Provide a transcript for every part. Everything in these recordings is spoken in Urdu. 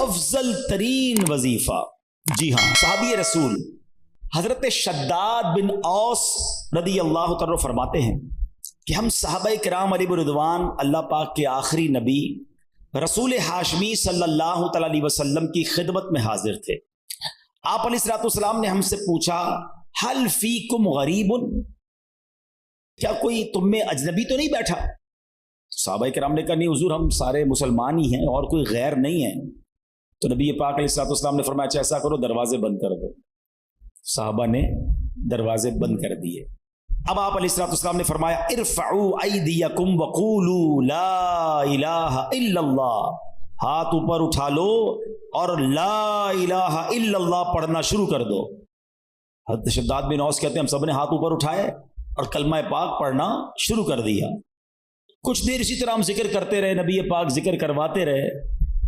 افضل ترین وظیفہ. جی ہاں، صحابی رسول حضرت شداد بن اوس رضی اللہ تعالیٰ فرماتے ہیں کہ ہم صحابہ کرام علیہ رضوان اللہ پاک کے آخری نبی رسول ہاشمی صلی اللہ تعالیٰ علیہ وسلم کی خدمت میں حاضر تھے. آپ علیہ الصلوۃ والسلام نے ہم سے پوچھا حل فیکم غریب، کیا کوئی تم میں اجنبی تو نہیں بیٹھا؟ صحابہ کرام نے کہا نہیں حضور، ہم سارے مسلمان ہی ہیں اور کوئی غیر نہیں ہے. تو نبی پاک علیہ الصلوۃ والسلام نے فرمایا اچھا ایسا کرو، دروازے بند کر دو. صحابہ نے دروازے بند کر دیے. اب آپ علیہ الصلوۃ والسلام نے فرمایا ارفعوا ایدیکم وقولوا لا الہ الا اللہ، ہاتھ اوپر اٹھا لو اور لا الہ الا اللہ پڑھنا شروع کر دو. حضرت شداد بن اوس کہتے ہیں ہم سب نے ہاتھ اوپر اٹھائے اور کلمہ پاک پڑھنا شروع کر دیا. کچھ دیر اسی طرح ہم ذکر کرتے رہے، نبی پاک ذکر کرواتے رہے،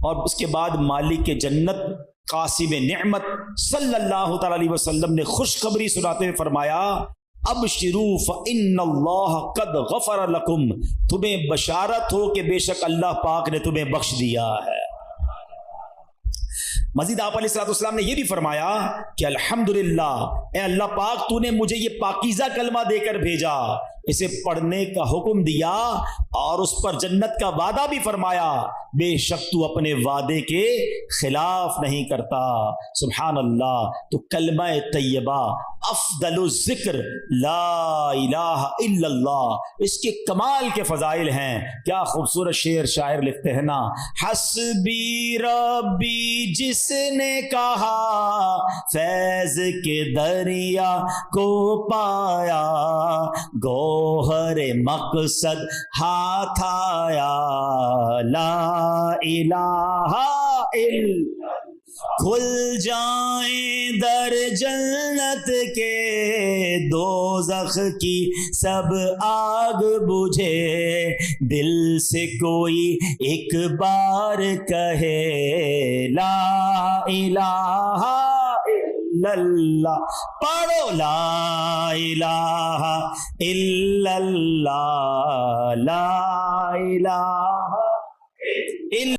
اور اس کے بعد مالک جنت قاسم نعمت صلی اللہ تعالی علیہ وسلم نے خوشخبری سناتے ہوئے فرمایا ابشروا فإن اللہ قد غفر لکم، تمہیں بشارت ہو کہ بے شک اللہ پاک نے تمہیں بخش دیا ہے. مزید آپ علیہ الصلوۃ والسلام نے یہ بھی فرمایا کہ الحمدللہ، اے اللہ پاک تو نے مجھے یہ پاکیزہ کلمہ دے کر بھیجا، اسے پڑھنے کا حکم دیا اور اس پر جنت کا وعدہ بھی فرمایا، بے شک تو اپنے وعدے کے خلاف نہیں کرتا. سبحان اللہ. تو کلمہ طیبہ افضل الذکر لا الہ الا اللہ، اس کے کمال کے فضائل ہیں. کیا خوبصورت شعر شاعر لکھتے ہیں نا، حسبی ربی جس نے کہا فیض کے دریا کو پایا، گوہر مقصد ہاتھ آیا، لا الہ الا، کھل جائیں در جنت کے دوزخ کی سب آگ بجھے، دل سے کوئی ایک بار کہے لا الہ الا اللہ، پڑھو لا الہ الا اللہ، لا الہ الا